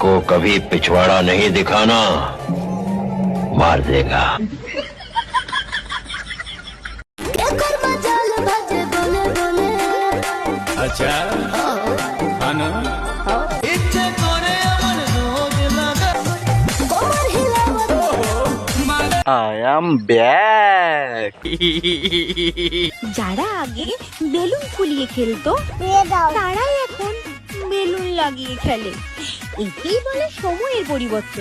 को कभी पिछवाड़ा नहीं दिखाना, मार देगा। अच्छा I am back. যারা আগে বেলুন ফুলিয়ে খেলতো তারাই এখন বেলুন লাগিয়ে খেলে। একেই বলে সময়ের পরিবর্তন।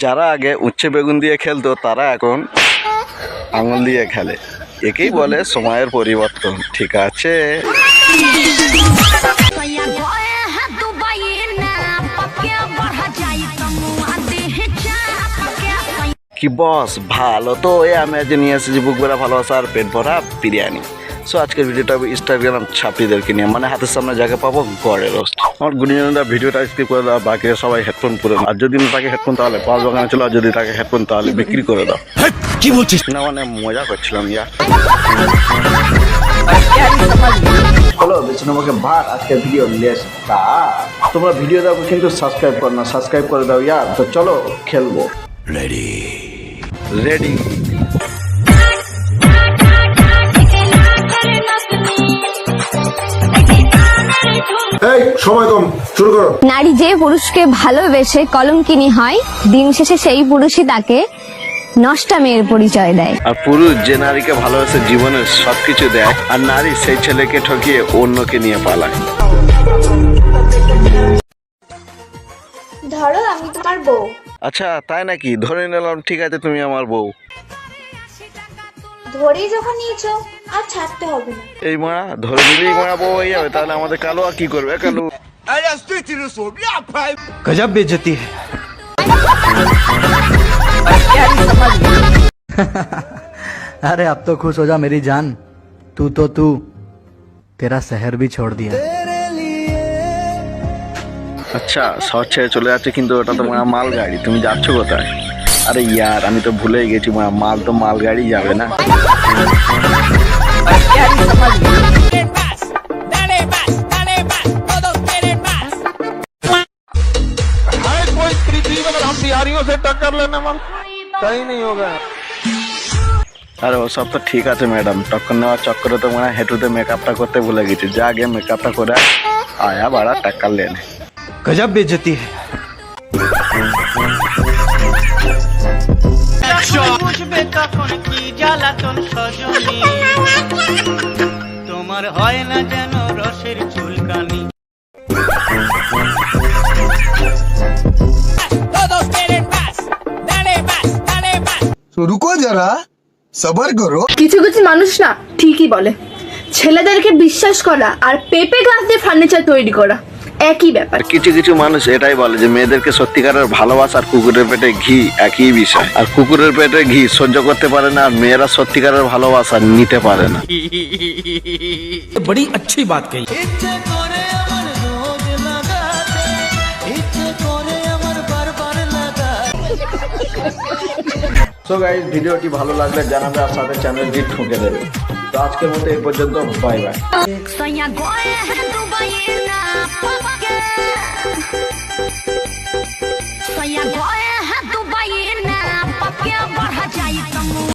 যারা আগে উচ্ছে বেগুন দিয়ে খেলতো তারা এখন আঙুল দিয়ে খেলে। একেই বলে সময়ের পরিবর্তন। ঠিক আছে। কি বস, ভালো তো? আমি আজ নিয়ে এসেছি বুক ভরা ভালোবাসা আর পেট ভরা বিরিয়ানি। সো আজকের ভিডিওটা ইনস্টাগ্রাম ছাত্রীদেরকে নিয়ে, মানে হাতের সামনে যাকে পাবো গড়ে রোস্ট। আমার গুণীজনরা ভিডিওটা স্কিপ করে দাও, বাকি সবাই হেডফোন পরে নাও। আর যদি না থাকে হেডফোন তাহলে পাঁচ বাগানে চলো, আর যদি থাকে হেডফোন তাহলে বিক্রি করে দাও। কি বলছিস? না মানে মজা করছিলাম ইয়া। হ্যালো বিষ্ণুমুখে ভাট, আজকের ভিডিও লেস তোমরা ভিডিও দেখো কিন্তু সাবস্ক্রাইব করো না, সাবস্ক্রাইব করে দাও ইয়ার। তো চলো খেলবো। রেডি। এই সময় কম, শুরু করো। নারী যে পুরুষকে ভালোবেসে কলঙ্কিনী হয়, দিন শেষে সেই পুরুষই তাকে নষ্টা মেয়ের পরিচয় দেয়। আর পুরুষ যে নারীকে ভালোবেসে জীবনের সবকিছু দেয়, আর নারী সেই ছেলেকে ঠকিয়ে অন্যকে নিয়ে পালায়। ধরো আমি তোমার বউ। আচ্ছা তাই নাকি? ধরে নিলাম, ঠিক আছে তুমি আমার বউ। ধরেই যখন নিয়েছো আর ছাড়তে হবে না। এই মারা ধরে নিলেই মারা বউ হয়ে যাবে, তাহলে আমাদের কালো আর কি করবে? কালো गजब बेइज्जती है। अरे अब तो खुश हो जा मेरी जान, तू तेरा शहर भी छोड़ दिया। আচ্ছা শহর ছেড়ে চলে যাচ্ছে, কিন্তু ওটা তো মারা মাল গাড়ি। তুমি যাচ্ছ কোথায়? আরে ইয়ার আমি তো ভুলেই গেছি, মাল তো মাল গাড়ি যাবে না। আরে ওসব তো ঠিক আছে ম্যাডাম, টক্কর নেওয়ার চক্করে তো মানে হেঁটুতে মেকআপটা করতে ভুলে গেছি। যা আগে মেকআপটা করে আয়া বাড়া টাকা লেনে। गजब बेइज्जती है। তোমার হয় না যেন রসের চুলকানি। রুকো যারা, সবার করো। কিছু কিছু মানুষ না ঠিকই বলে, ছেলেদেরকে বিশ্বাস করা আর পেঁপে গাছ দিয়ে ফার্নিচার তৈরি করা একই ব্যাপার। কিছু কিছু মানুষ এটাই বলে যে মেয়েদেরকে সত্যিকারের ভালোবাসা আর কুকুরের পেটে ঘি একই বিষয়। আর কুকুরের পেটে ঘি সহ্য করতে পারে না, আর মেয়েরা সত্যিকারের ভালোবাসা নিতে পারে না। बड़ी अच्छी बात कही। সো গাইস ভিডিওটি ভালো লাগলে জানাবে, আর সাথে চ্যানেলটি ঠুকে দেবে। তো আজকের মতো এই পর্যন্ত, বাই বাই। दुबई ना पक्के बढ़ जाए।